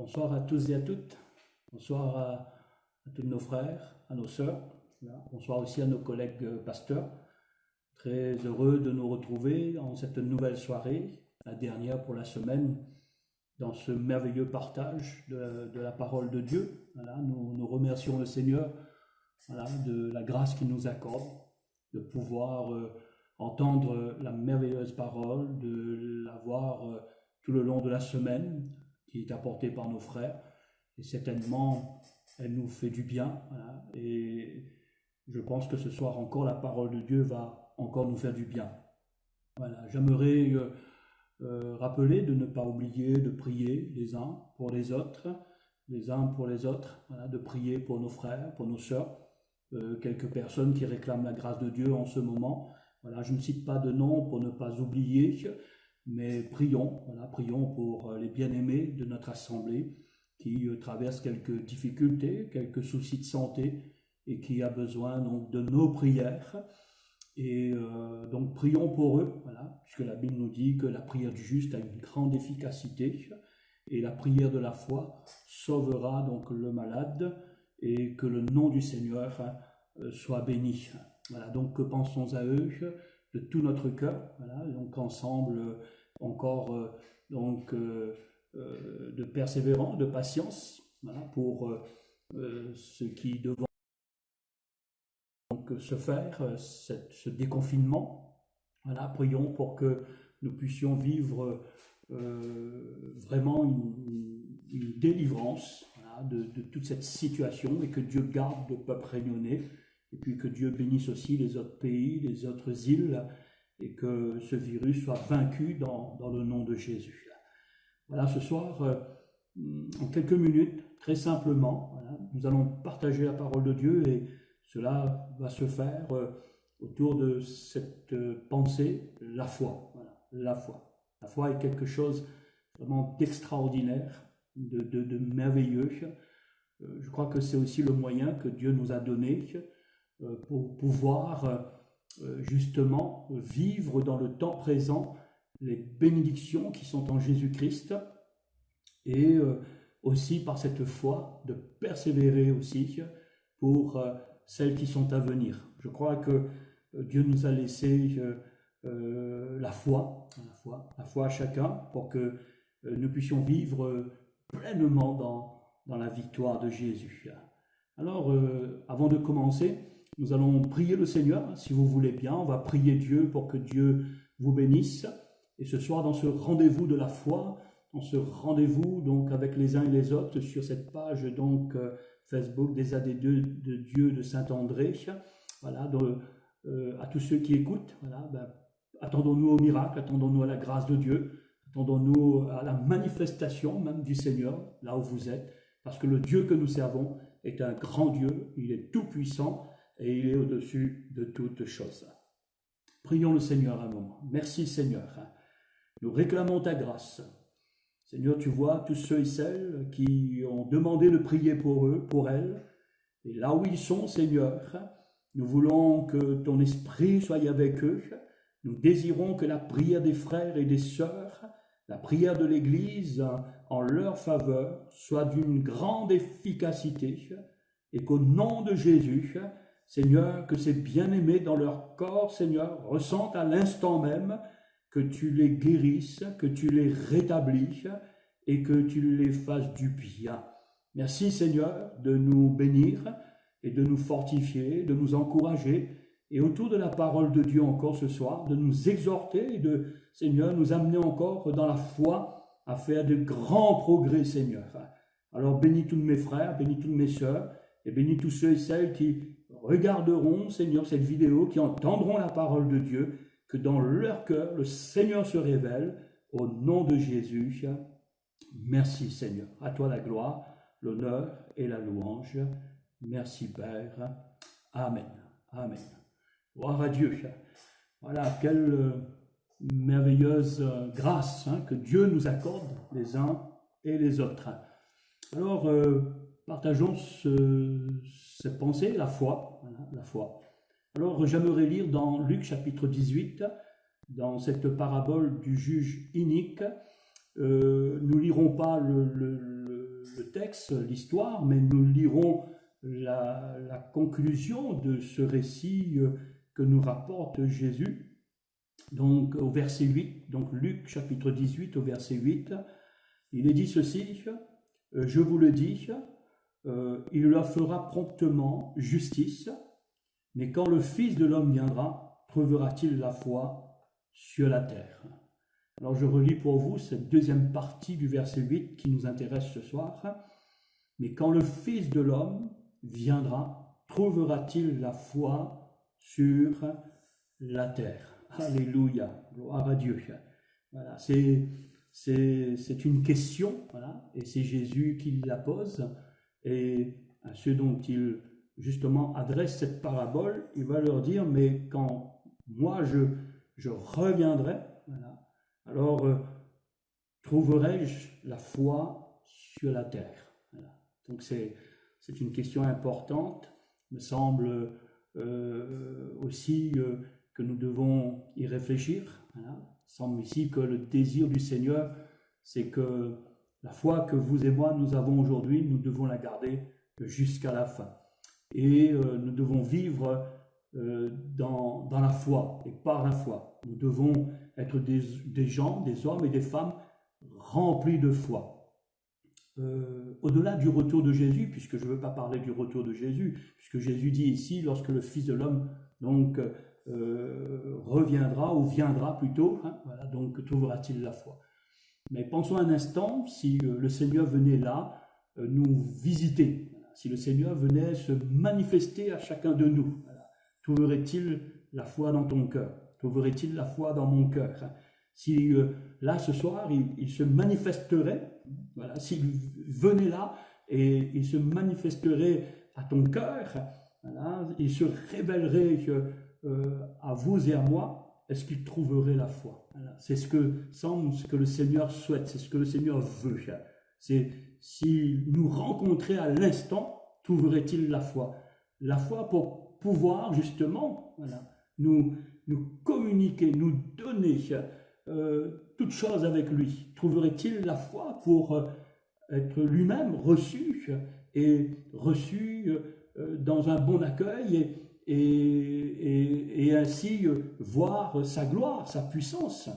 Bonsoir à tous et à toutes. Bonsoir à tous nos frères, à nos sœurs. Bonsoir aussi à nos collègues pasteurs. Très heureux de nous retrouver dans cette nouvelle soirée, la dernière pour la semaine, dans ce merveilleux partage de la parole de Dieu. Voilà, nous remercions le Seigneur de la grâce qu'il nous accorde, de pouvoir entendre la merveilleuse parole, de la voir tout le long de la semaine, qui est apportée par nos frères. Et certainement, elle nous fait du bien. Voilà, et je pense que ce soir encore, la parole de Dieu va encore nous faire du bien. Voilà, j'aimerais rappeler de ne pas oublier de prier les uns pour les autres, voilà, de prier pour nos frères, pour nos sœurs, quelques personnes qui réclament la grâce de Dieu en ce moment. Voilà, je ne cite pas de nom pour ne pas oublier, mais prions, voilà, prions pour les bien-aimés de notre assemblée qui traversent quelques difficultés, quelques soucis de santé et qui a besoin donc de nos prières. Et donc prions pour eux, voilà, puisque la Bible nous dit que la prière du juste a une grande efficacité et la prière de la foi sauvera donc le malade et que le nom du Seigneur soit béni. Voilà, donc pensons à eux de tout notre cœur, voilà, donc ensemble encore de persévérance, de patience, voilà, pour ce qui devront donc se faire, ce déconfinement. Voilà, prions pour que nous puissions vivre vraiment une délivrance, voilà, de toute cette situation, et que Dieu garde le peuple réunionnais, et puis que Dieu bénisse aussi les autres pays, les autres îles, et que ce virus soit vaincu dans le nom de Jésus. Voilà, ce soir, en quelques minutes, très simplement, voilà, nous allons partager la parole de Dieu, et cela va se faire autour de cette pensée, la foi. Voilà, la foi. La foi est quelque chose vraiment d'extraordinaire, de merveilleux. Je crois que c'est aussi le moyen que Dieu nous a donné pour pouvoir justement vivre dans le temps présent les bénédictions qui sont en Jésus-Christ, et aussi par cette foi de persévérer aussi pour celles qui sont à venir. Je crois que Dieu nous a laissé la foi à chacun pour que nous puissions vivre pleinement dans la victoire de Jésus. Alors, avant de commencer, nous allons prier le Seigneur, si vous voulez bien. On va prier Dieu pour que Dieu vous bénisse. Et ce soir, dans ce rendez-vous de la foi, dans ce rendez-vous donc avec les uns et les autres sur cette page donc Facebook des AD2 de Dieu de Saint-André, voilà, à tous ceux qui écoutent, voilà, attendons-nous au miracle, attendons-nous à la grâce de Dieu, attendons-nous à la manifestation même du Seigneur, là où vous êtes, parce que le Dieu que nous servons est un grand Dieu, il est tout-puissant et il est au-dessus de toutes choses. Prions le Seigneur un moment. Merci Seigneur, nous réclamons ta grâce. Seigneur, tu vois tous ceux et celles qui ont demandé de prier pour eux, pour elles. Et là où ils sont, Seigneur, nous voulons que ton esprit soit avec eux. Nous désirons que la prière des frères et des sœurs, la prière de l'Église en leur faveur, soit d'une grande efficacité. Et qu'au nom de Jésus, Seigneur, que ces bien-aimés dans leur corps, Seigneur, ressentent à l'instant même que tu les guérisses, que tu les rétablisses et que tu les fasses du bien. Merci Seigneur de nous bénir et de nous fortifier, de nous encourager, et autour de la parole de Dieu encore ce soir, de nous exhorter et de, Seigneur, nous amener encore dans la foi à faire de grands progrès, Seigneur. Alors bénis tous mes frères, bénis toutes mes sœurs, et bénis tous ceux et celles qui regarderont, Seigneur, cette vidéo, qui entendront la parole de Dieu, que dans leur cœur, le Seigneur se révèle au nom de Jésus. Merci Seigneur. À toi la gloire, l'honneur et la louange. Merci Père. Amen. Amen. Gloire à Dieu. Voilà, quelle merveilleuse grâce que Dieu nous accorde les uns et les autres. Alors, partageons cette pensée, la foi. Voilà, la foi. Alors, j'aimerais lire dans Luc chapitre 18, dans cette parabole du juge inique. Nous ne lirons pas le texte, l'histoire, mais nous lirons la conclusion de ce récit que nous rapporte Jésus. Donc au verset 8, donc Luc chapitre 18 au verset 8, il est dit ceci, je vous le dis, il leur fera promptement justice, mais quand le Fils de l'homme viendra, trouvera-t-il la foi sur la terre? Alors je relis pour vous cette deuxième partie du verset 8 qui nous intéresse ce soir. Mais quand le Fils de l'homme viendra, trouvera-t-il la foi sur la terre? Alléluia, gloire à Dieu. Voilà, c'est une question, voilà, et c'est Jésus qui la pose, et à ceux dont il justement adresse cette parabole, il va leur dire, mais quand moi je reviendrai, voilà, alors trouverai-je la foi sur la terre? Voilà. Donc c'est une question importante, me semble aussi que nous devons y réfléchir. Voilà. Il semble ici que le désir du Seigneur, c'est que la foi que vous et moi nous avons aujourd'hui, nous devons la garder jusqu'à la fin. Et nous devons vivre dans la foi et par la foi. Nous devons être des gens, des hommes et des femmes remplis de foi. Au-delà du retour de Jésus, puisque je ne veux pas parler du retour de Jésus, puisque Jésus dit ici, lorsque le Fils de l'homme donc reviendra, ou viendra plutôt, hein, voilà, donc trouvera-t-il la foi. Mais pensons un instant, si le Seigneur venait là, nous visiter, voilà, si le Seigneur venait se manifester à chacun de nous, voilà, trouverait-il la foi dans ton cœur? Trouverait-il la foi dans mon cœur? Si là, ce soir, il se manifesterait, voilà, s'il venait là et il se manifesterait à ton cœur, voilà, il se révélerait à vous et à moi, est-ce qu'il trouverait la foi? Voilà. C'est ce que le Seigneur souhaite, c'est ce que le Seigneur veut. C'est s'il nous rencontrait à l'instant, trouverait-il la foi? La foi pour pouvoir justement, voilà, nous communiquer, nous donner toute chose avec lui. Trouverait-il la foi pour être lui-même reçu dans un bon accueil et ainsi voir sa gloire, sa puissance?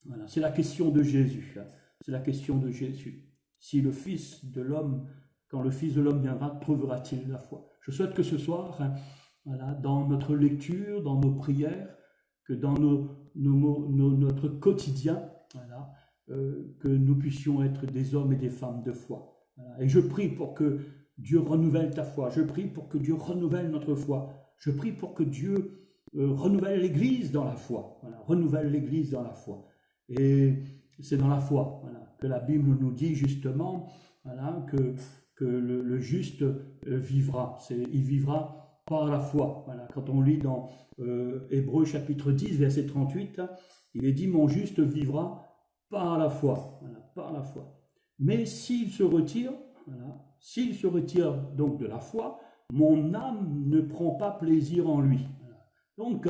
Voilà, c'est la question de Jésus. C'est la question de Jésus. Si le Fils de l'homme, quand le Fils de l'homme viendra, trouvera-t-il la foi? Je souhaite que ce soir, voilà, dans notre lecture, dans nos prières, que dans notre quotidien, voilà, que nous puissions être des hommes et des femmes de foi. Voilà. Et je prie pour que Dieu renouvelle ta foi. Je prie pour que Dieu renouvelle notre foi. Je prie pour que Dieu renouvelle l'Église dans la foi. Voilà, renouvelle l'Église dans la foi. Et c'est dans la foi, voilà, que la Bible nous dit justement, voilà, que le juste vivra. Il vivra par la foi. Voilà. Quand on lit dans Hébreux chapitre 10, verset 38, il est dit, mon juste vivra par la foi. Voilà, par la foi. Mais s'il se retire, voilà, s'il se retire donc de la foi, mon âme ne prend pas plaisir en lui. Voilà. Donc,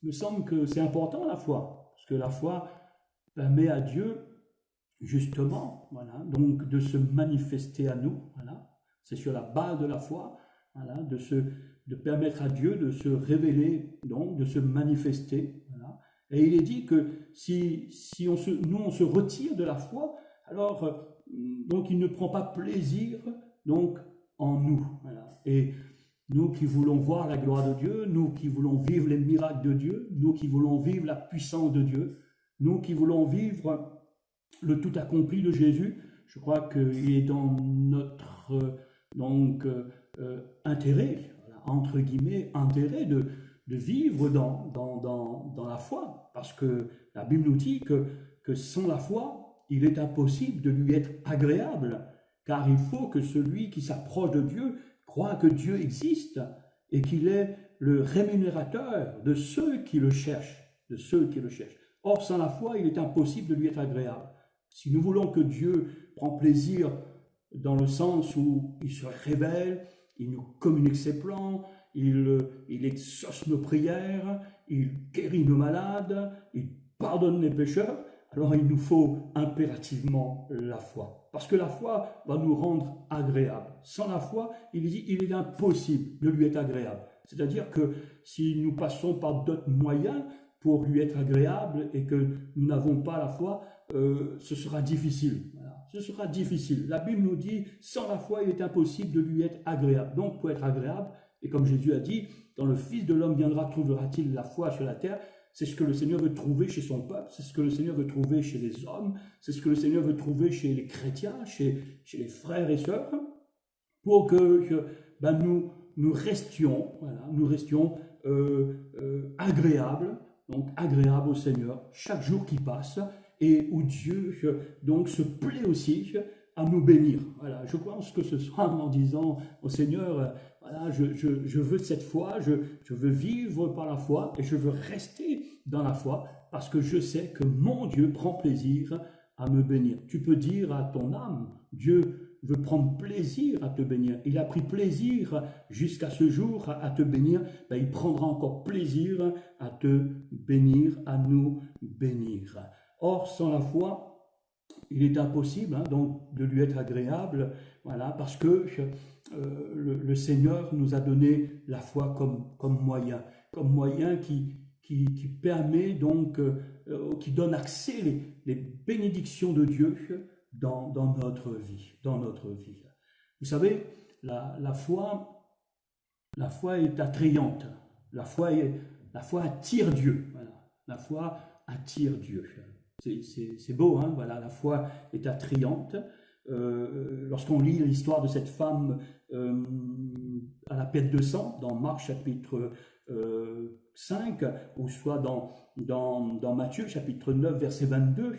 il me semble que c'est important la foi, parce que la foi permet à Dieu, justement, voilà, donc de se manifester à nous. Voilà. C'est sur la base de la foi, voilà, de permettre à Dieu de se révéler, donc de se manifester. Voilà. Et il est dit que si on se retire de la foi, alors donc il ne prend pas plaisir donc en nous. Voilà. Et nous qui voulons voir la gloire de Dieu, nous qui voulons vivre les miracles de Dieu, nous qui voulons vivre la puissance de Dieu, nous qui voulons vivre le tout accompli de Jésus, je crois qu'il est dans notre intérêt, voilà, entre guillemets, intérêt de vivre dans la foi, parce que la Bible nous dit que sans la foi, il est impossible de lui être agréable, car il faut que celui qui s'approche de Dieu croit que Dieu existe et qu'il est le rémunérateur de ceux qui le cherchent, Or, sans la foi, il est impossible de lui être agréable. Si nous voulons que Dieu prenne plaisir dans le sens où il se révèle, il nous communique ses plans, il exauce nos prières, il guérit nos malades, il pardonne les pécheurs, alors il nous faut impérativement la foi. parce que la foi va nous rendre agréables. Sans la foi, il dit, il est impossible de lui être agréable. C'est-à-dire que si nous passons par d'autres moyens pour lui être agréable et que nous n'avons pas la foi, ce sera difficile. Voilà. Ce sera difficile. La Bible nous dit, sans la foi, il est impossible de lui être agréable. Donc, pour être agréable, et comme Jésus a dit, quand le Fils de l'homme viendra, trouvera-t-il la foi sur la terre? C'est ce que le Seigneur veut trouver chez son peuple, c'est ce que le Seigneur veut trouver chez les hommes, c'est ce que le Seigneur veut trouver chez les chrétiens, chez les frères et sœurs, pour que nous restions, voilà, agréables, donc agréables au Seigneur chaque jour qui passe, et où Dieu donc se plaît aussi à nous bénir. Voilà, je pense que ce soir, en disant au Seigneur, voilà, je veux cette foi, je veux vivre par la foi et je veux rester dans la foi parce que je sais que mon Dieu prend plaisir à me bénir. Tu peux dire à ton âme, Dieu veut prendre plaisir à te bénir. Il a pris plaisir jusqu'à ce jour à te bénir, ben, il prendra encore plaisir à te bénir, à nous bénir. Or, sans la foi, il est impossible donc de lui être agréable, voilà, parce que le Seigneur nous a donné la foi comme moyen qui permet donc, qui donne accès les bénédictions de Dieu dans notre vie, Vous savez, la foi est attrayante, la foi attire Dieu, voilà, la foi attire Dieu. C'est beau, hein, voilà, la foi est attrayante. Lorsqu'on lit l'histoire de cette femme à la perte de sang, dans Marc chapitre 5, ou soit dans Matthieu chapitre 9, verset 22,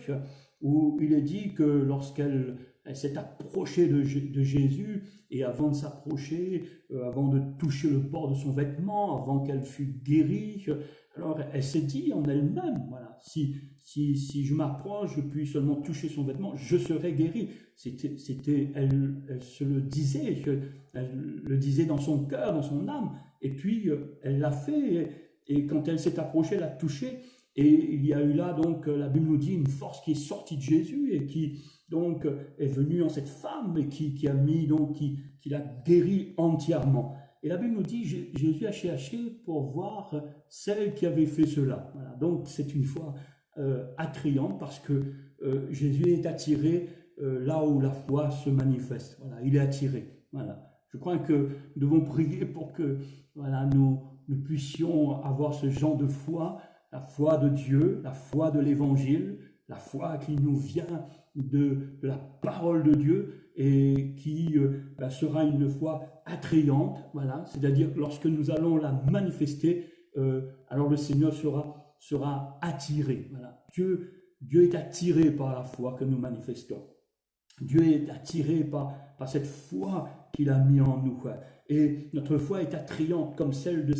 où il est dit que lorsqu'elle s'est approchée de Jésus, et avant de s'approcher, avant de toucher le bord de son vêtement, avant qu'elle fût guérie, alors elle s'est dit en elle-même, voilà, si je m'approche, je puis seulement toucher son vêtement, je serai guérie. Elle se le disait, elle le disait dans son cœur, dans son âme, et puis elle l'a fait, et quand elle s'est approchée, elle a touché, et il y a eu là, donc, la Bible nous dit, une force qui est sortie de Jésus, et qui, donc, est venue en cette femme, et qui l'a guérie entièrement. Et la Bible nous dit, Jésus a cherché pour voir celle qui avait fait cela. Voilà. Donc, c'est une foi attrayante parce que Jésus est attiré là où la foi se manifeste. Voilà, il est attiré. Voilà. Je crois que nous devons prier pour que voilà, nous puissions avoir ce genre de foi, la foi de Dieu, la foi de l'Évangile, la foi qui nous vient de la parole de Dieu et qui sera une foi attrayante, voilà, c'est-à-dire que lorsque nous allons la manifester, alors le Seigneur sera attiré. Voilà. Dieu est attiré par la foi que nous manifestons. Dieu est attiré par cette foi qu'il a mis en nous. Et notre foi est attrayante comme celle de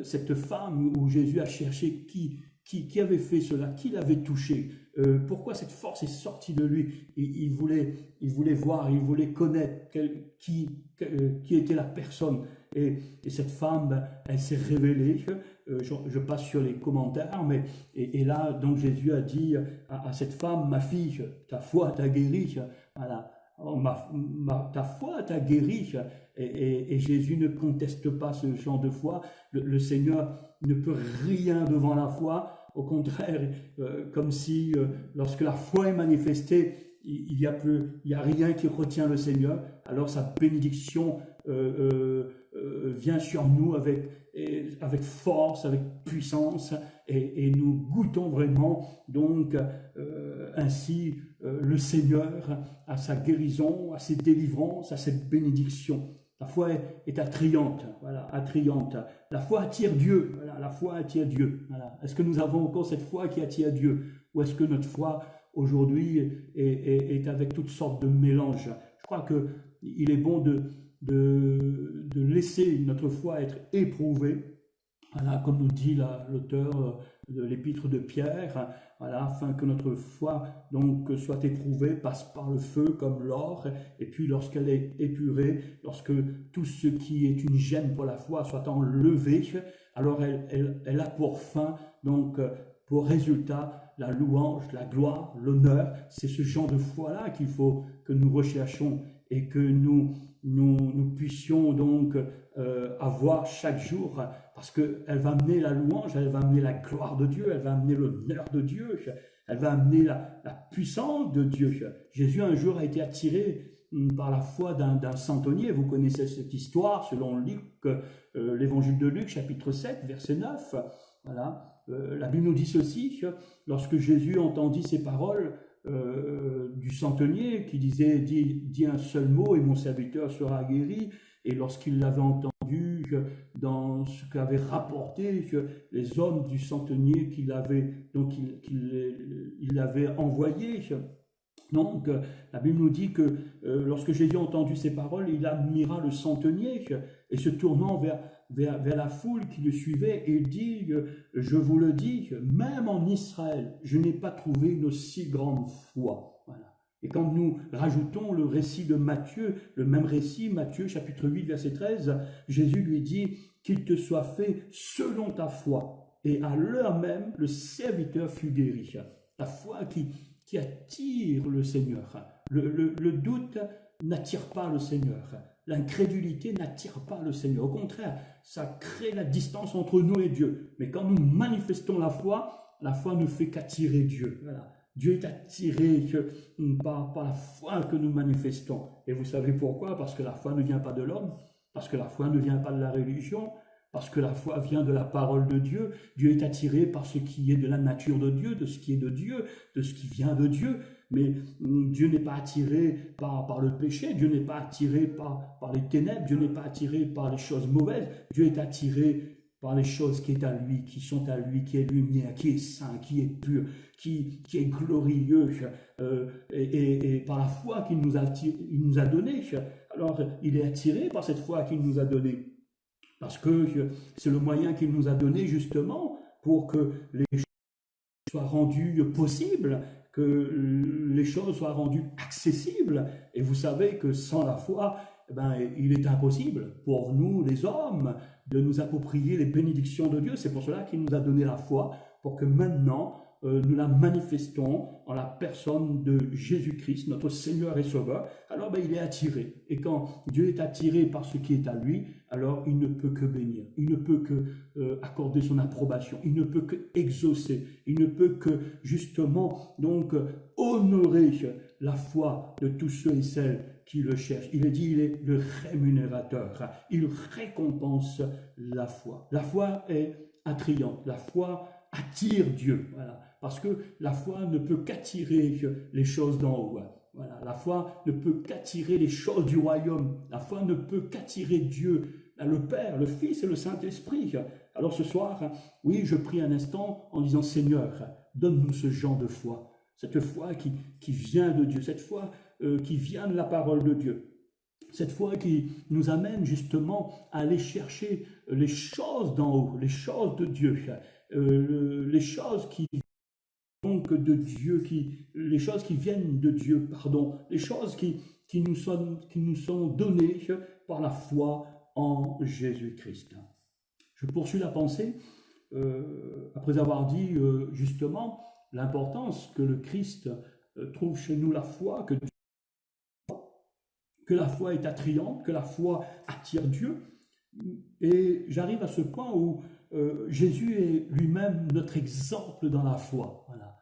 cette femme où Jésus a cherché qui avait fait cela, qui l'avait touché, pourquoi cette force est sortie de lui. Il voulait voir, il voulait connaître qui était la personne. Et cette femme, elle s'est révélée. Je passe sur les commentaires, mais et là, donc Jésus a dit à cette femme, ma fille, ta foi t'a guérie. Voilà. Oh, ta foi t'a guéri, et Jésus ne conteste pas ce genre de foi. Le Seigneur ne peut rien devant la foi. Au contraire, comme si lorsque la foi est manifestée, il y a rien qui retient le Seigneur. Alors sa bénédiction vient sur nous avec force, avec puissance, et nous goûtons vraiment donc ainsi le Seigneur à sa guérison, à ses délivrances, à cette bénédiction. La foi est attrayante, voilà, attrayante. La foi attire Dieu, voilà, la foi attire Dieu. Voilà. Est-ce que nous avons encore cette foi qui attire Dieu, ou est-ce que notre foi aujourd'hui est avec toutes sortes de mélanges? Je crois que il est bon de laisser notre foi être éprouvée, voilà, comme nous dit l'auteur de l'épître de Pierre, voilà, afin que notre foi donc soit éprouvée, passe par le feu comme l'or, et puis lorsqu'elle est épurée, lorsque tout ce qui est une gêne pour la foi soit enlevé, alors elle a pour fin, donc pour résultat, la louange, la gloire, l'honneur. C'est ce genre de foi-là qu'il faut que nous recherchons et que nous puissions donc avoir chaque jour, parce qu'elle va amener la louange, elle va amener la gloire de Dieu, elle va amener l'honneur de Dieu, elle va amener la puissance de Dieu. Jésus un jour a été attiré par la foi d'un centenier. Vous connaissez cette histoire selon Luc, l'évangile de Luc, chapitre 7, verset 9. Voilà. La Bible nous dit ceci: lorsque Jésus entendit ces paroles du centenier qui disait dis un seul mot et mon serviteur sera guéri, et lorsqu'il l'avait entendu dans ce qu'avaient rapporté les hommes du centenier qu'il avait envoyé. Donc, la Bible nous dit que lorsque Jésus a entendu ces paroles, il admira le centenier et se tournant vers la foule qui le suivait, et dit, je vous le dis, même en Israël, je n'ai pas trouvé une aussi grande foi. Voilà. Et quand nous rajoutons le récit de Matthieu, le même récit, Matthieu chapitre 8, verset 13, Jésus lui dit, qu'il te soit fait selon ta foi. Et à l'heure même, le serviteur fut guéri. La foi qui attire le Seigneur. Le doute n'attire pas le Seigneur. L'incrédulité n'attire pas le Seigneur. Au contraire, ça crée la distance entre nous et Dieu. Mais quand nous manifestons la foi ne fait qu'attirer Dieu. Voilà. Dieu est attiré par la foi que nous manifestons. Et vous savez pourquoi? Parce que la foi ne vient pas de l'homme, parce que la foi ne vient pas de la religion, parce que la foi vient de la parole de Dieu. Dieu est attiré par ce qui est de la nature de Dieu, de ce qui est de Dieu, de ce qui vient de Dieu. Mais Dieu n'est pas attiré par le péché, Dieu n'est pas attiré par les ténèbres, Dieu n'est pas attiré par les choses mauvaises. Dieu est attiré par les choses qui est à lui, qui sont à lui, qui est lumière, qui est saint, qui est pur, qui est glorieux, et par la foi qu'il nous a donnée. Alors, il est attiré par cette foi qu'il nous a donnée, parce que c'est le moyen qu'il nous a donné justement pour que les choses soient rendues possibles, que les choses soient rendues accessibles. Et vous savez que sans la foi, il est impossible pour nous, les hommes, de nous approprier les bénédictions de Dieu. C'est pour cela qu'il nous a donné la foi, pour que maintenant, nous la manifestons en la personne de Jésus-Christ, notre Seigneur et Sauveur. Alors il est attiré. Et quand Dieu est attiré par ce qui est à lui, alors il ne peut que bénir, il ne peut que accorder son approbation, il ne peut que exaucer, il ne peut que justement donc honorer la foi de tous ceux et celles qui le cherchent. Il est dit, il est le rémunérateur, il récompense la foi. La foi est attrayante, la foi attire Dieu, voilà, parce que la foi ne peut qu'attirer les choses d'en haut. Voilà, la foi ne peut qu'attirer les choses du royaume. La foi ne peut qu'attirer Dieu, le Père, le Fils et le Saint-Esprit. Alors ce soir, oui, je prie un instant en disant, Seigneur, donne-nous ce genre de foi, cette foi qui vient de Dieu, cette foi qui vient de la parole de Dieu, cette foi qui nous amène justement à aller chercher les choses d'en haut, les choses de Dieu, les choses qui donc de Dieu, les choses qui viennent de Dieu, les choses qui nous sont données par la foi en Jésus-Christ. Je poursuis la pensée après avoir dit justement l'importance que le Christ trouve chez nous la foi, que la foi est attrayante, que la foi attire Dieu. Et j'arrive à ce point où Jésus est lui-même notre exemple dans la foi, voilà,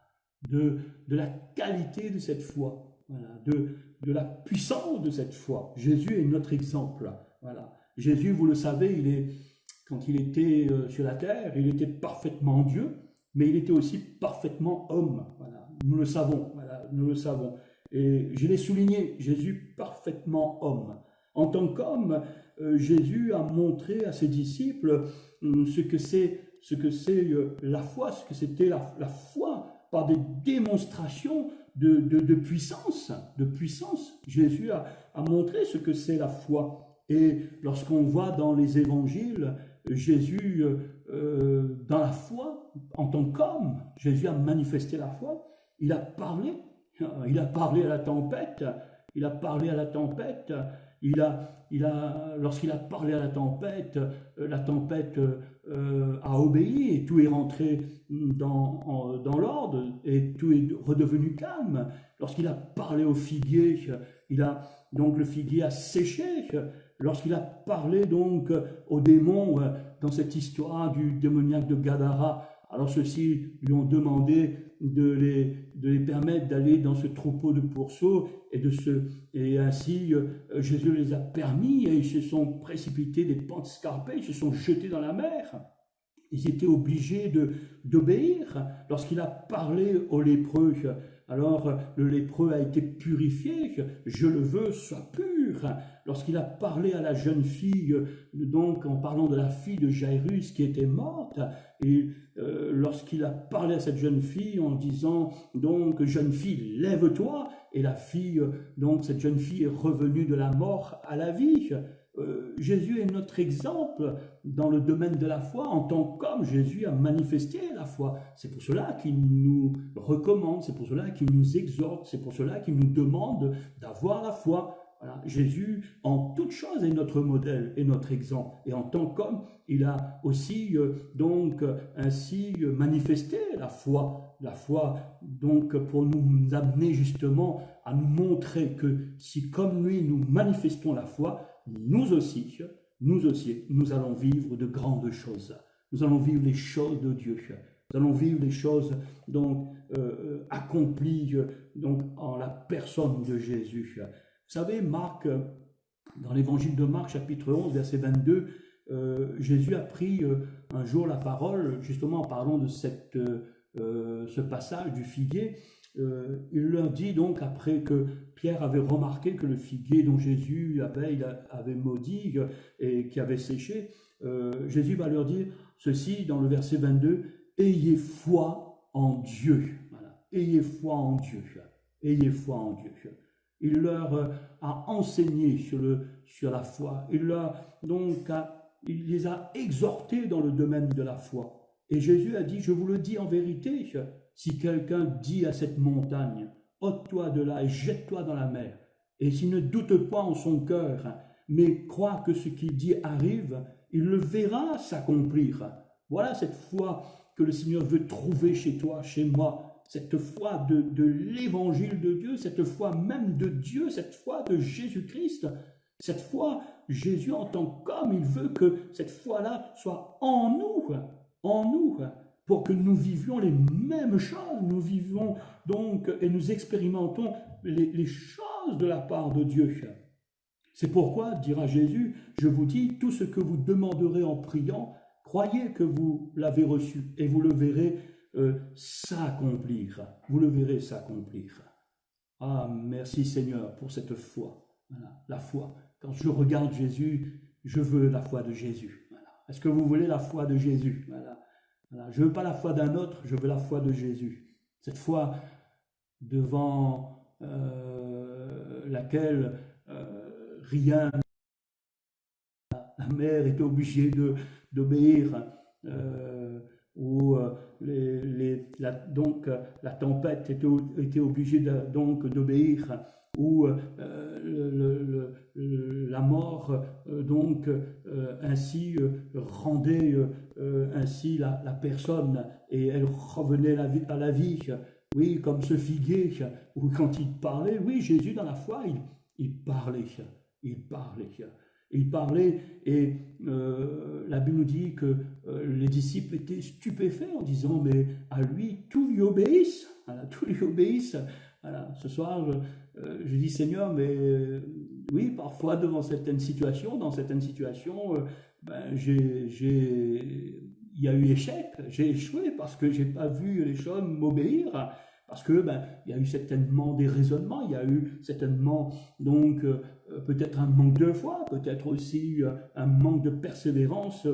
de la qualité de cette foi, voilà, de la puissance de cette foi. Jésus est notre exemple. Voilà. Jésus, vous le savez, quand il était sur la terre, il était parfaitement Dieu, mais il était aussi parfaitement homme. Voilà. Nous le savons, voilà, nous le savons. Et je l'ai souligné, Jésus parfaitement homme. En tant qu'homme, Jésus a montré à ses disciples ce que c'est la foi, ce que c'était la foi par des démonstrations de puissance. Jésus a montré ce que c'est la foi. Et lorsqu'on voit dans les évangiles, Jésus, dans la foi, en tant qu'homme, Jésus a manifesté la foi, il a parlé à la tempête, Lorsqu'il a parlé à la tempête a obéi et tout est rentré dans l'ordre et tout est redevenu calme. Lorsqu'il a parlé au figuier, donc le figuier a séché. Lorsqu'il a parlé donc aux démons dans cette histoire du démoniaque de Gadara, alors ceux-ci lui ont demandé de les permettre d'aller dans ce troupeau de pourceaux et ainsi Jésus les a permis et ils se sont précipités des pentes escarpées, ils se sont jetés dans la mer. Ils étaient obligés d'obéir. Lorsqu'il a parlé aux lépreux, alors le lépreux a été purifié, je le veux, sois pur. Lorsqu'il a parlé à la jeune fille, donc en parlant de la fille de Jairus qui était morte, et lorsqu'il a parlé à cette jeune fille en disant donc jeune fille lève-toi, et la fille, donc cette jeune fille est revenue de la mort à la vie. Jésus est notre exemple dans le domaine de la foi. En tant qu'homme, Jésus a manifesté la foi. C'est pour cela qu'il nous recommande, c'est pour cela qu'il nous exhorte, c'est pour cela qu'il nous demande d'avoir la foi. Voilà. Jésus, en toute chose, est notre modèle et notre exemple. Et en tant qu'homme, il a aussi donc ainsi manifesté la foi. La foi, donc, pour nous amener justement à nous montrer que si, comme lui, nous manifestons la foi, nous aussi, nous allons vivre de grandes choses. Nous allons vivre les choses de Dieu. Nous allons vivre les choses donc accomplies donc en la personne de Jésus. Vous savez, Marc, dans l'évangile de Marc, chapitre 11, verset 22, Jésus a pris un jour la parole, justement en parlant de ce passage du figuier. Il leur dit donc, après que Pierre avait remarqué que le figuier dont Jésus avait maudit et qui avait séché, Jésus va leur dire ceci dans le verset 22, « Ayez foi en Dieu. » Voilà. Ayez foi en Dieu. Ayez foi en Dieu. Il leur a enseigné sur la foi. Il les a exhortés dans le domaine de la foi. Et Jésus a dit, je vous le dis en vérité, si quelqu'un dit à cette montagne, ôte-toi de là et jette-toi dans la mer, et s'il ne doute pas en son cœur, mais croit que ce qu'il dit arrive, il le verra s'accomplir. Voilà cette foi que le Seigneur veut trouver chez toi, chez moi, cette foi de l'évangile de Dieu, cette foi même de Dieu, cette foi de Jésus-Christ, cette foi, Jésus en tant qu'homme, il veut que cette foi-là soit en nous, pour que nous vivions les mêmes choses, nous vivons donc et nous expérimentons les choses de la part de Dieu. C'est pourquoi, dira Jésus, je vous dis, tout ce que vous demanderez en priant, croyez que vous l'avez reçu et vous le verrez s'accomplir. Vous le verrez s'accomplir. Ah, merci Seigneur pour cette foi. Voilà, la foi. Quand je regarde Jésus, je veux la foi de Jésus. Voilà. Est-ce que vous voulez la foi de Jésus? Voilà. Voilà. Je ne veux pas la foi d'un autre, je veux la foi de Jésus. Cette foi devant laquelle rien, la mer était obligée d'obéir, donc la tempête était obligée donc d'obéir, où la mort donc ainsi rendait ainsi la personne et elle revenait à la vie. Oui, comme ce figuier où quand il parlait, oui, Jésus dans la foi, il parlait. Il parlait et la Bible nous dit que les disciples étaient stupéfaits en disant mais à lui tout lui obéissent, voilà, tout lui obéissent. Voilà, ce soir je dis Seigneur mais oui parfois dans certaines situations il y a eu échec, j'ai échoué parce que j'ai pas vu les choses m'obéir. Parce que il y a eu certainement des raisonnements, il y a eu certainement donc peut-être un manque de foi, peut-être aussi un manque de persévérance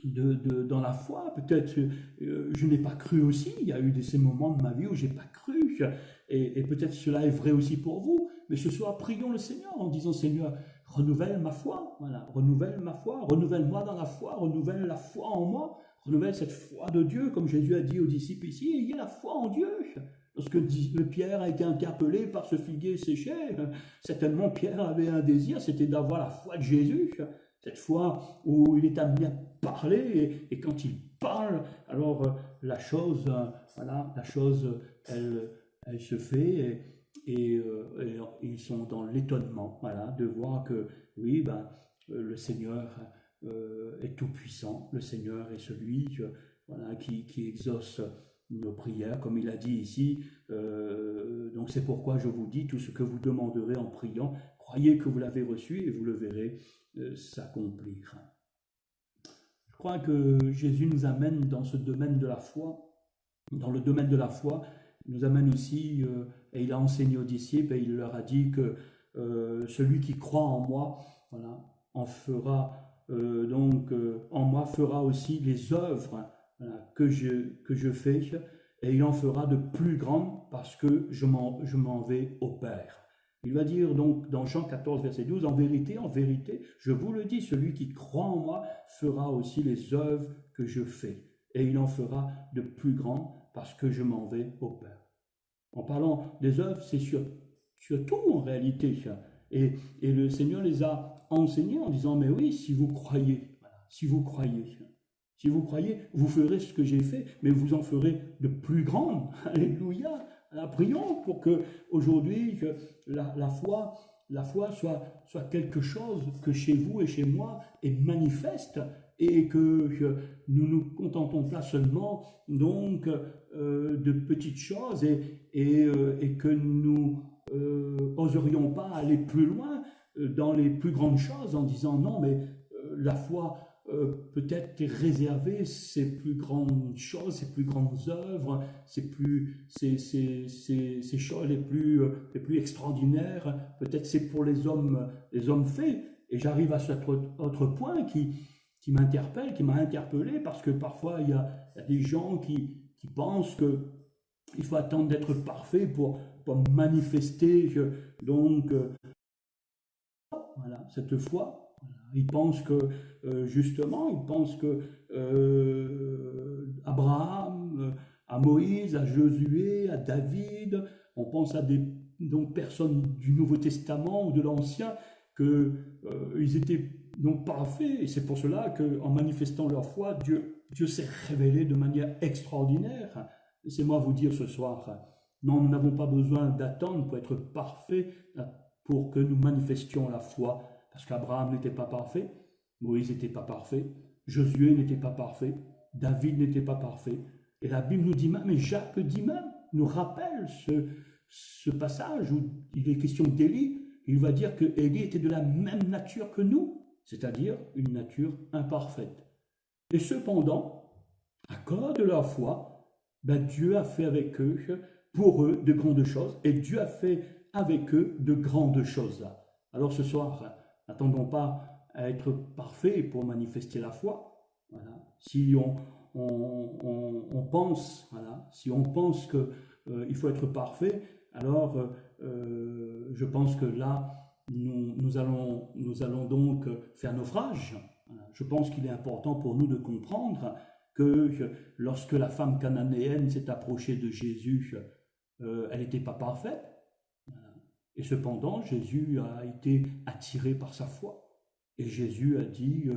dans la foi. Peut-être je n'ai pas cru aussi. Il y a eu ces moments de ma vie où j'ai pas cru, et peut-être cela est vrai aussi pour vous. Mais ce soir, prions le Seigneur en disant Seigneur, renouvelle ma foi, voilà, renouvelle ma foi, renouvelle-moi dans la foi, renouvelle la foi en moi. Renouvelle cette foi de Dieu, comme Jésus a dit aux disciples ici, ayez la foi en Dieu. lorsque Pierre a été interpellé par ce figuier séché, certainement Pierre avait un désir, c'était d'avoir la foi de Jésus, cette foi où il est amené à parler, et quand il parle, alors la chose, voilà, la chose, elle se fait, et ils sont dans l'étonnement, voilà, de voir que, oui, ben, le Seigneur est tout-puissant, le Seigneur est celui voilà, qui exauce nos prières, comme il a dit ici. Donc c'est pourquoi je vous dis, tout ce que vous demanderez en priant, croyez que vous l'avez reçu et vous le verrez s'accomplir. Je crois que Jésus nous amène dans ce domaine de la foi. Dans le domaine de la foi, il nous amène aussi, et il a enseigné aux disciples, et il leur a dit que celui qui croit en moi, voilà, en fera, en moi fera aussi les œuvres, voilà, que je fais, et il en fera de plus grandes parce que je m'en vais au Père. Il va dire donc dans Jean 14, verset 12, en vérité, je vous le dis, celui qui croit en moi fera aussi les œuvres que je fais, et il en fera de plus grands parce que je m'en vais au Père. En parlant des œuvres, c'est sur tout en réalité. Et le Seigneur les a enseignés en disant, mais oui, si vous croyez, voilà, si vous croyez, vous ferez ce que j'ai fait, mais vous en ferez de plus grandes. Alléluia. Prions pour que aujourd'hui la foi soit quelque chose que chez vous et chez moi est manifeste, et que nous nous contentons pas seulement donc de petites choses, et que nous oserions pas aller plus loin dans les plus grandes choses en disant non, mais la foi peut-être réserver ces plus grandes choses, ces plus grandes œuvres, ces choses les plus extraordinaires, peut-être c'est pour les hommes faits. Et j'arrive à cet autre point qui m'interpelle, qui m'a interpellé, parce que parfois il y a des gens qui pensent qu'il faut attendre d'être parfait pour manifester donc voilà, cette foi. Ils pensent que, justement, Abraham, à Moïse, à Josué, à David, on pense à des personnes du Nouveau Testament ou de l'Ancien, qu'ils étaient donc parfaits, et c'est pour cela qu'en manifestant leur foi, Dieu s'est révélé de manière extraordinaire. Laissez-moi vous dire ce soir, non, nous n'avons pas besoin d'attendre pour être parfaits, pour que nous manifestions la foi, parce qu'Abraham n'était pas parfait, Moïse n'était pas parfait, Josué n'était pas parfait, David n'était pas parfait. Et la Bible nous dit même, et Jacques dit même, nous rappelle ce passage où il est question d'Élie. Il va dire que Élie était de la même nature que nous, c'est-à-dire une nature imparfaite. Et cependant, à cause de leur foi, Dieu a fait avec eux, pour eux, de grandes choses, et Dieu a fait avec eux de grandes choses. Alors ce soir, n'attendons pas à être parfait pour manifester la foi. Voilà. Si on pense, voilà, si on pense qu'il faut être parfait, alors je pense que là, nous allons donc faire naufrage. Je pense qu'il est important pour nous de comprendre que lorsque la femme cananéenne s'est approchée de Jésus, elle n'était pas parfaite. Et cependant, Jésus a été attiré par sa foi. Et Jésus a dit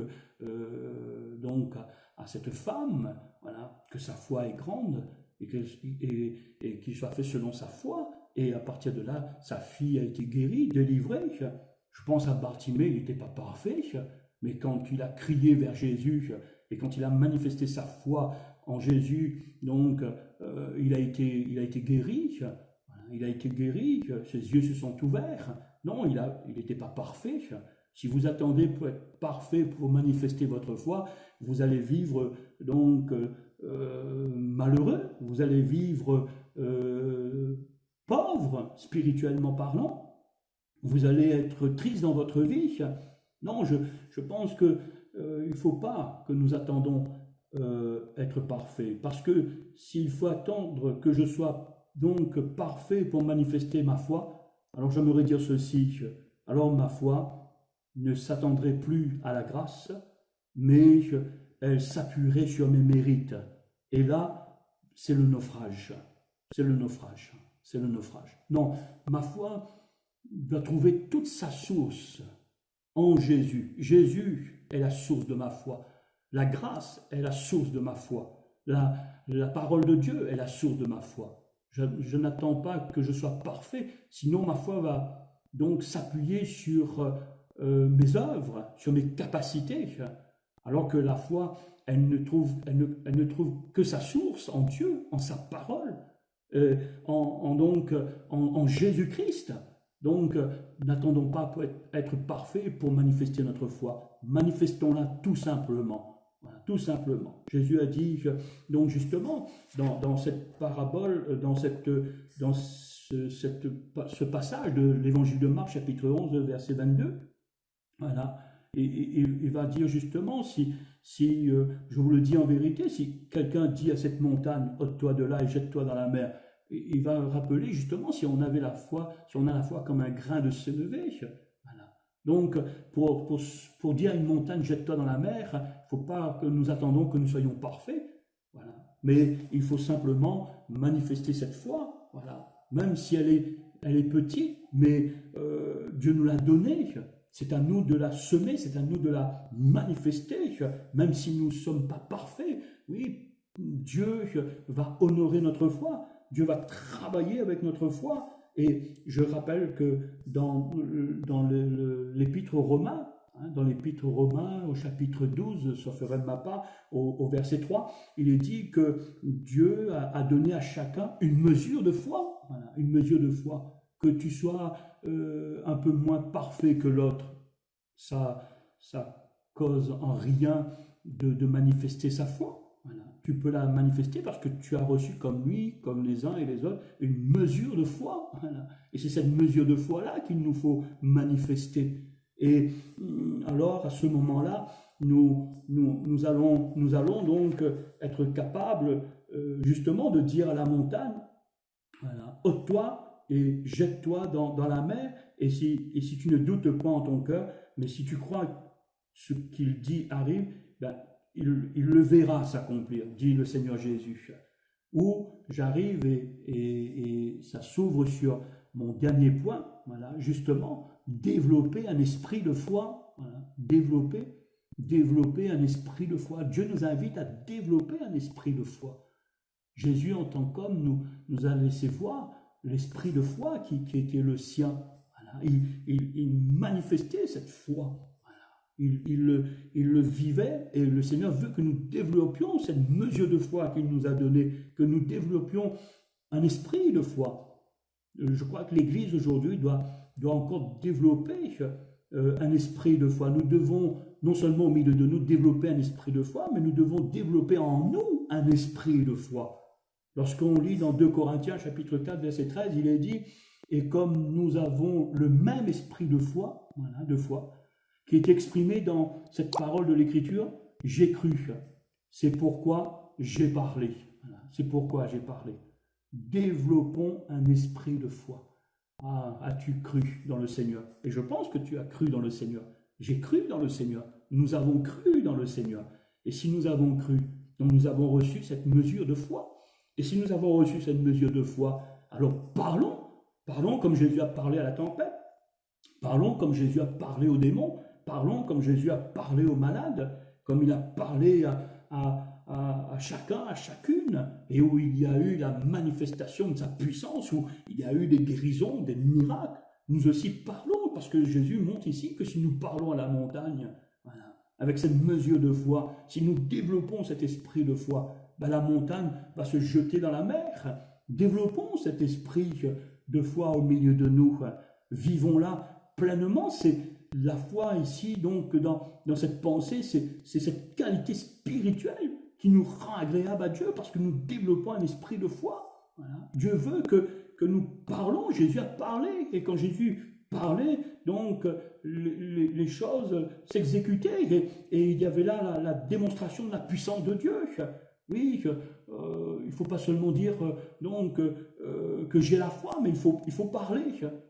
donc à cette femme, voilà, que sa foi est grande et qu'il soit fait selon sa foi. Et à partir de là, sa fille a été guérie, délivrée. Je pense à Bartimée, il n'était pas parfait, mais quand il a crié vers Jésus et quand il a manifesté sa foi en Jésus, donc il a été guéri. Il a été guéri, ses yeux se sont ouverts. Non, il n'était pas parfait. Si vous attendez pour être parfait, pour manifester votre foi, vous allez vivre donc malheureux, vous allez vivre pauvre, spirituellement parlant, vous allez être triste dans votre vie. Non, je pense qu'il ne faut pas que nous attendons être parfait, parce que s'il faut attendre que je sois donc parfait pour manifester ma foi, alors j'aimerais dire ceci, alors ma foi ne s'attendrait plus à la grâce, mais elle s'appuierait sur mes mérites. Et là, c'est le naufrage. c'est le naufrage. C'est le naufrage. Non, ma foi doit trouver toute sa source en Jésus. Jésus est la source de ma foi. La grâce est la source de ma foi. La parole de Dieu est la source de ma foi. Je n'attends pas que je sois parfait, sinon ma foi va donc s'appuyer sur mes œuvres, sur mes capacités, alors que la foi, elle ne trouve que sa source en Dieu, en sa parole, en Jésus-Christ. Donc, n'attendons pas pour être parfait pour manifester notre foi. Manifestons-la tout simplement. Voilà, tout simplement. Jésus a dit, donc justement, dans cette parabole, dans ce passage de l'évangile de Marc, chapitre 11, verset 22, voilà, et il va dire justement, si je vous le dis en vérité, si quelqu'un dit à cette montagne, ôte-toi de là et jette-toi dans la mer, il va rappeler justement si on avait la foi, si on a la foi comme un grain de sénévé. Voilà. Donc, pour dire à une montagne, jette-toi dans la mer, il ne faut pas que nous attendons que nous soyons parfaits. Voilà. Mais il faut simplement manifester cette foi. Voilà. Même si elle est petite, mais Dieu nous l'a donnée. C'est à nous de la semer, c'est à nous de la manifester. Même si nous ne sommes pas parfaits, oui, Dieu va honorer notre foi. Dieu va travailler avec notre foi. Et je rappelle que dans l'épître aux Romains, dans l'épître aux Romains, au chapitre 12, sauf erreur de ma part, au verset 3, il est dit que Dieu a donné à chacun une mesure de foi. Voilà, une mesure de foi. Que tu sois un peu moins parfait que l'autre, ça cause en rien de manifester sa foi. Voilà. Tu peux la manifester parce que tu as reçu comme lui, comme les uns et les autres, une mesure de foi. Voilà. Et c'est cette mesure de foi-là qu'il nous faut manifester. Et alors, à ce moment-là, nous allons donc être capables justement de dire à la montagne, voilà, ôte-toi et jette-toi dans la mer. Et si tu ne doutes pas en ton cœur, mais si tu crois que ce qu'il dit arrive, ben, il le verra s'accomplir, dit le Seigneur Jésus. Où j'arrive et ça s'ouvre sur mon dernier point, voilà, justement, développer un esprit de foi, voilà, développer un esprit de foi. Dieu nous invite à développer un esprit de foi. Jésus, en tant qu'homme, nous a laissé voir l'esprit de foi qui était le sien. Voilà. Il manifestait cette foi. Il le vivait et le Seigneur veut que nous développions cette mesure de foi qu'il nous a donnée, que nous développions un esprit de foi. Je crois que l'Église aujourd'hui doit encore développer un esprit de foi. Nous devons non seulement au milieu de nous développer un esprit de foi, mais nous devons développer en nous un esprit de foi. Lorsqu'on lit dans 2 Corinthiens chapitre 4 verset 13, il est dit « Et comme nous avons le même esprit de foi, voilà, de foi, qui est exprimé dans cette parole de l'Écriture, j'ai cru, c'est pourquoi j'ai parlé. Voilà, c'est pourquoi j'ai parlé. Développons un esprit de foi. Ah, as-tu cru dans le Seigneur? Et je pense que tu as cru dans le Seigneur. J'ai cru dans le Seigneur. Nous avons cru dans le Seigneur. Et si nous avons cru, donc nous avons reçu cette mesure de foi. Et si nous avons reçu cette mesure de foi, alors parlons. Parlons comme Jésus a parlé à la tempête. Parlons comme Jésus a parlé aux démons. Parlons comme Jésus a parlé aux malades, comme il a parlé à chacun, à chacune, et où il y a eu la manifestation de sa puissance, où il y a eu des guérisons, des miracles. Nous aussi parlons, parce que Jésus montre ici que si nous parlons à la montagne, voilà, avec cette mesure de foi, si nous développons cet esprit de foi, ben la montagne va se jeter dans la mer. Développons cet esprit de foi au milieu de nous. Vivons-la pleinement. C'est la foi ici, donc, dans cette pensée, c'est cette qualité spirituelle qui nous rend agréable à Dieu parce que nous développons un esprit de foi. Voilà. Dieu veut que nous parlons. Jésus a parlé. Et quand Jésus parlait, donc, les choses s'exécutaient. Et il y avait là la démonstration de la puissance de Dieu. Oui, il ne faut pas seulement dire donc que j'ai la foi, mais il faut parler,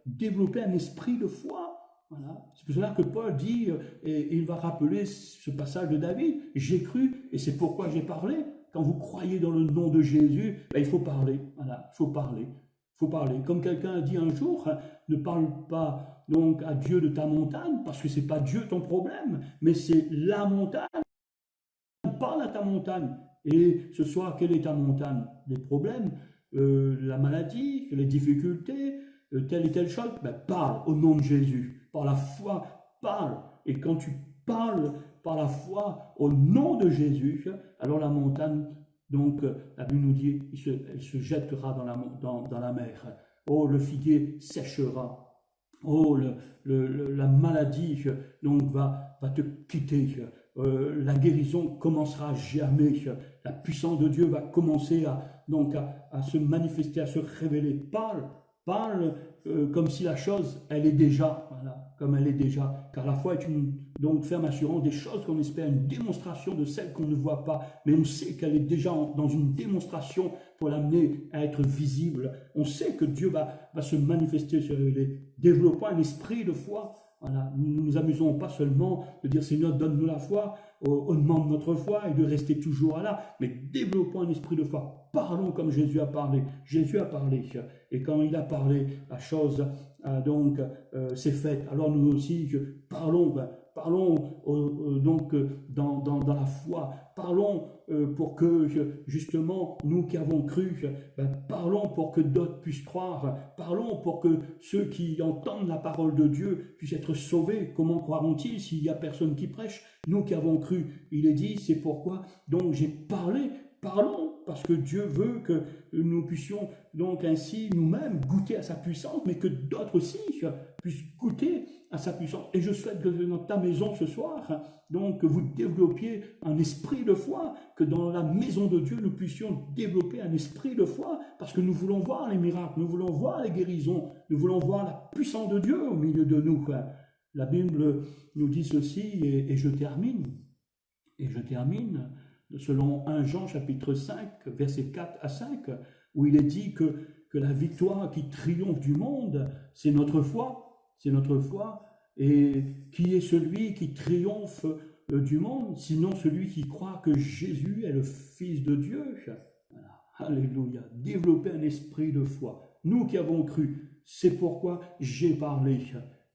développer un esprit de foi. Voilà. C'est pour cela que Paul dit, et il va rappeler ce passage de David, j'ai cru et c'est pourquoi j'ai parlé, quand vous croyez dans le nom de Jésus, ben, il faut parler. Voilà, il faut parler. Il faut parler. Comme quelqu'un a dit un jour, ne parle pas donc à Dieu de ta montagne, parce que c'est pas Dieu ton problème, mais c'est la montagne. Parle à ta montagne. Et ce soir, quelle est ta montagne? Les problèmes, la maladie, les difficultés, telle et telle chose. Ben, parle au nom de Jésus. Par la foi, parle. Et quand tu parles par la foi au nom de Jésus, alors la montagne, donc la Bible nous dit, elle se jettera dans la mer. Oh, le figuier séchera. Oh, la maladie donc va te quitter. La guérison commencera à germer. La puissance de Dieu va commencer à se manifester, à se révéler. Parle comme si la chose, elle est déjà, voilà, comme elle est déjà. Car la foi est une donc ferme assurance des choses qu'on espère, une démonstration de celles qu'on ne voit pas. Mais on sait qu'elle est déjà dans une démonstration pour l'amener à être visible. On sait que Dieu va se manifester, se révéler. Développons un esprit de foi. Voilà. Nous ne nous amusons pas seulement de dire Seigneur, donne-nous la foi, on demande notre foi et de rester toujours là, mais développons un esprit de foi. Parlons comme Jésus a parlé. Jésus a parlé. Et quand il a parlé, la chose s'est faite. Alors nous aussi, parlons. Parlons donc dans la foi. Parlons pour que justement nous qui avons cru, parlons pour que d'autres puissent croire. Parlons pour que ceux qui entendent la parole de Dieu puissent être sauvés. Comment croiront-ils s'il n'y a personne qui prêche? Nous qui avons cru, il est dit, c'est pourquoi donc j'ai parlé. Parlons, parce que Dieu veut que nous puissions donc ainsi nous-mêmes goûter à sa puissance, mais que d'autres aussi puissent goûter à sa puissance. Et je souhaite que dans ta maison ce soir, donc que vous développiez un esprit de foi, que dans la maison de Dieu, nous puissions développer un esprit de foi, parce que nous voulons voir les miracles, nous voulons voir les guérisons, nous voulons voir la puissance de Dieu au milieu de nous. La Bible nous dit ceci, et je termine, selon 1 Jean chapitre 5, versets 4 à 5, où il est dit que la victoire qui triomphe du monde, c'est notre foi, et qui est celui qui triomphe du monde, sinon celui qui croit que Jésus est le Fils de Dieu. Voilà. Alléluia. Développer un esprit de foi. Nous qui avons cru, c'est pourquoi j'ai parlé.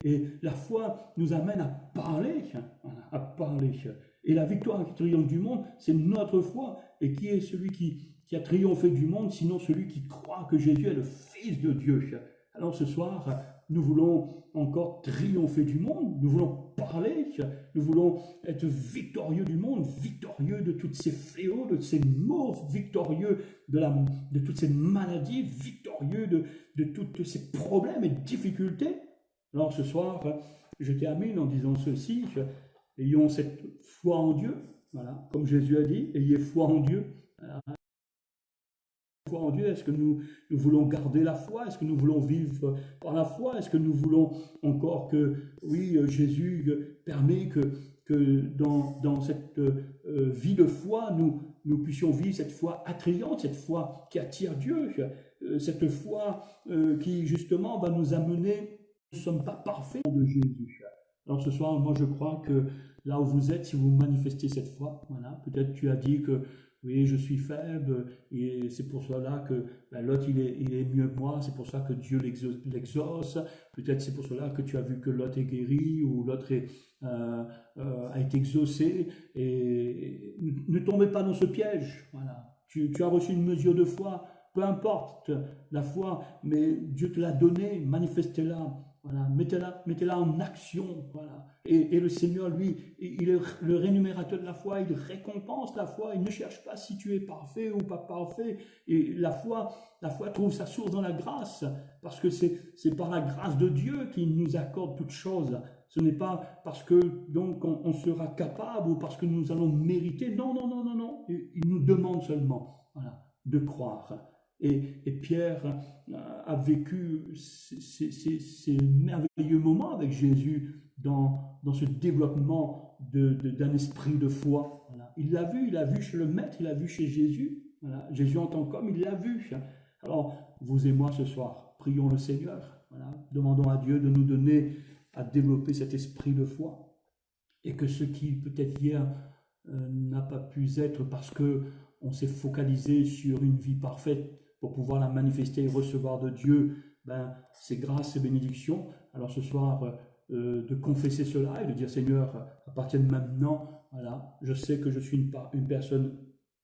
Et la foi nous amène à parler, voilà, à parler. Et la victoire qui triomphe du monde, c'est notre foi. Et qui est celui qui a triomphé du monde, sinon celui qui croit que Jésus est le Fils de Dieu. Alors ce soir, nous voulons encore triompher du monde, nous voulons parler, nous voulons être victorieux du monde, victorieux de tous ces fléaux, de ces maux, victorieux de toutes ces maladies, victorieux de tous ces problèmes et difficultés. Alors ce soir, je termine en disant ceci, ayons cette foi en Dieu, voilà, comme Jésus a dit, ayez foi en Dieu. Voilà. Foi en Dieu, est-ce que nous voulons garder la foi? Est-ce que nous voulons vivre par la foi? Est-ce que nous voulons encore que, oui, Jésus permet que dans cette vie de foi, nous puissions vivre cette foi attrayante, cette foi qui attire Dieu, cette foi qui justement va nous amener. Nous ne sommes pas parfaits de Jésus. Alors ce soir, moi je crois que là où vous êtes, si vous manifestez cette foi, voilà, peut-être tu as dit que oui, je suis faible et c'est pour cela que l'autre il est mieux que moi, c'est pour ça que Dieu l'exauce. Peut-être c'est pour cela que tu as vu que l'autre est guéri ou l'autre a été exaucé. Et ne tombez pas dans ce piège. Voilà. Tu as reçu une mesure de foi. Peu importe la foi, mais Dieu te l'a donnée, manifestez-la, voilà, mettez-la en action, voilà. Et le Seigneur, lui, il est le rémunérateur de la foi, il récompense la foi, il ne cherche pas si tu es parfait ou pas parfait. Et la foi trouve sa source dans la grâce, parce que c'est par la grâce de Dieu qu'il nous accorde toutes choses. Ce n'est pas parce que donc on sera capable ou parce que nous allons mériter. Non. Il nous demande seulement, voilà, de croire. Et Pierre a vécu ces merveilleux moments avec Jésus dans ce développement d'un esprit de foi. Voilà. Il l'a vu chez le Maître, il l'a vu chez Jésus. Voilà. Jésus en tant qu'homme, il l'a vu. Alors, vous et moi ce soir, prions le Seigneur. Voilà. Demandons à Dieu de nous donner à développer cet esprit de foi. Et que ce qui peut-être hier n'a pas pu être parce que on s'est focalisé sur une vie parfaite pour pouvoir la manifester et recevoir de Dieu ses grâces et bénédictions. Alors ce soir, de confesser cela et de dire Seigneur, à partir de maintenant, voilà, je sais que je suis une personne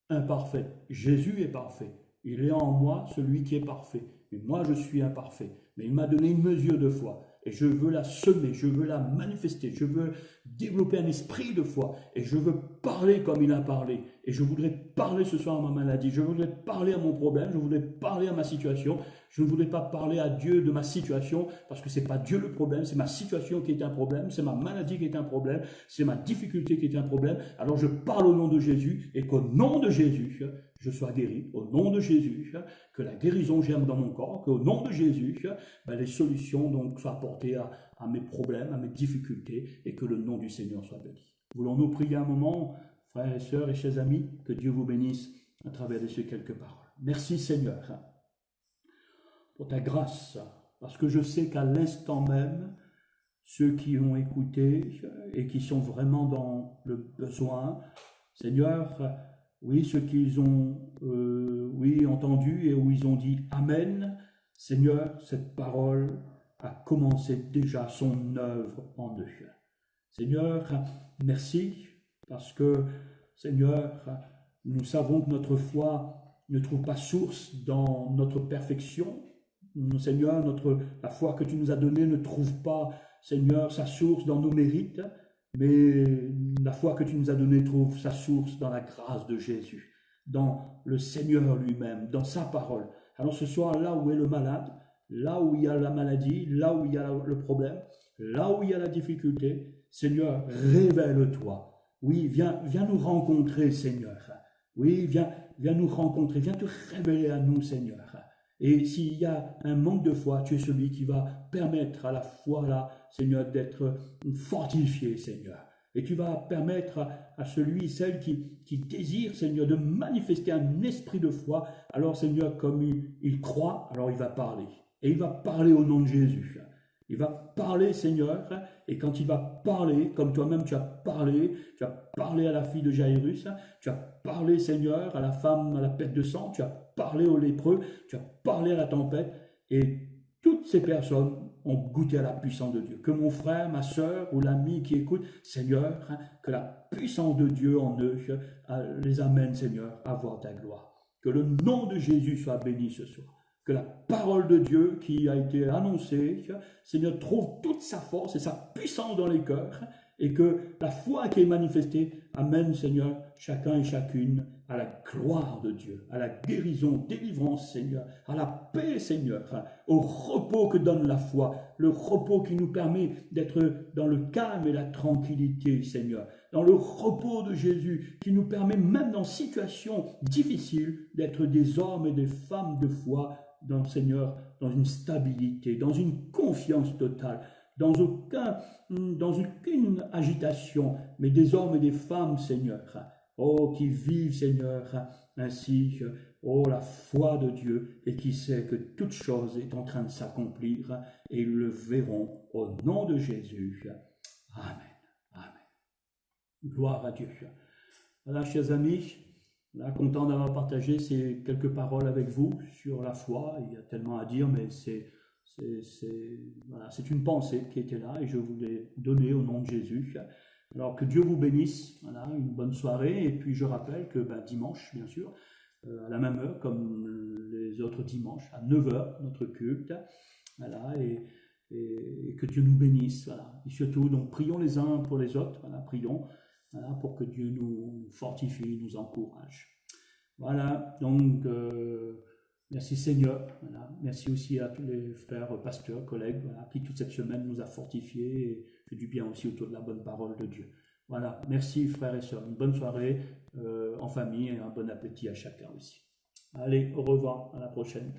imparfaite. Jésus est parfait. Il est en moi celui qui est parfait. Et moi, je suis imparfait. Mais il m'a donné une mesure de foi. Et je veux la semer, je veux la manifester, je veux développer un esprit de foi. Et je veux parler comme il a parlé. Et je voudrais parler ce soir à ma maladie. Je voudrais parler à mon problème. Je voudrais parler à ma situation. Je ne voudrais pas parler à Dieu de ma situation, parce que ce n'est pas Dieu le problème, c'est ma situation qui est un problème, c'est ma maladie qui est un problème, c'est ma difficulté qui est un problème. Alors je parle au nom de Jésus, et qu'au nom de Jésus, je sois guéri, au nom de Jésus, que la guérison germe dans mon corps, qu'au nom de Jésus, les solutions donc soient apportées à mes problèmes, à mes difficultés, et que le nom du Seigneur soit béni. Voulons-nous prier un moment, frères et sœurs et chers amis, que Dieu vous bénisse à travers de ces quelques paroles. Merci Seigneur pour ta grâce, parce que je sais qu'à l'instant même, ceux qui ont écouté et qui sont vraiment dans le besoin, Seigneur, oui, ceux qu'ils ont entendu et où ils ont dit Amen, Seigneur, cette parole a commencé déjà son œuvre en eux. Seigneur, merci, parce que, Seigneur, nous savons que notre foi ne trouve pas source dans notre perfection. Seigneur, la foi que tu nous as donnée ne trouve pas, Seigneur, sa source dans nos mérites, mais la foi que tu nous as donnée trouve sa source dans la grâce de Jésus, dans le Seigneur lui-même, dans sa parole. Alors ce soir, là où est le malade, là où il y a la maladie, là où il y a le problème, là où il y a la difficulté, Seigneur, révèle-toi. Oui, viens nous rencontrer, Seigneur. Oui, viens nous rencontrer, viens te révéler à nous, Seigneur. Et s'il y a un manque de foi, tu es celui qui va permettre à la foi là, Seigneur, d'être fortifié, Seigneur. Et tu vas permettre à celui, celle qui désire, Seigneur, de manifester un esprit de foi. Alors, Seigneur, comme il croit, alors il va parler. Et il va parler au nom de Jésus. Il va parler, Seigneur, et quand il va parler, comme toi-même tu as parlé à la fille de Jairus, tu as parlé, Seigneur, à la femme à la perte de sang, tu as parlé aux lépreux, tu as parlé à la tempête, et toutes ces personnes ont goûté à la puissance de Dieu. Que mon frère, ma sœur ou l'ami qui écoute, Seigneur, que la puissance de Dieu en eux les amène, Seigneur, à voir ta gloire. Que le nom de Jésus soit béni ce soir. Que la parole de Dieu qui a été annoncée, Seigneur, trouve toute sa force et sa puissance dans les cœurs, et que la foi qui est manifestée amène, Seigneur, chacun et chacune à la gloire de Dieu, à la guérison, délivrance, Seigneur, à la paix, Seigneur, au repos que donne la foi, le repos qui nous permet d'être dans le calme et la tranquillité, Seigneur, dans le repos de Jésus, qui nous permet même dans situations difficiles d'être des hommes et des femmes de foi, Seigneur, dans une stabilité, dans une confiance totale, dans aucune agitation, mais des hommes et des femmes, Seigneur, qui vivent, Seigneur, ainsi, la foi de Dieu, et qui sait que toute chose est en train de s'accomplir, et ils le verront au nom de Jésus. Amen. Amen. Gloire à Dieu. Voilà, chers amis, là, content d'avoir partagé ces quelques paroles avec vous sur la foi. Il y a tellement à dire, mais c'est une pensée qui était là et je vous l'ai donnée au nom de Jésus. Alors que Dieu vous bénisse, voilà, une bonne soirée. Et puis je rappelle que dimanche, bien sûr, à la même heure comme les autres dimanches, à 9h, notre culte. Voilà, et que Dieu nous bénisse. Voilà. Et surtout, donc, prions les uns pour les autres. Voilà, prions. Voilà, pour que Dieu nous fortifie, nous encourage. Voilà, donc merci Seigneur. Voilà. Merci aussi à tous les frères, pasteurs, collègues, voilà, qui toute cette semaine nous a fortifiés et fait du bien aussi autour de la bonne parole de Dieu. Voilà, merci frères et sœurs. Une bonne soirée en famille et un bon appétit à chacun aussi. Allez, au revoir, à la prochaine.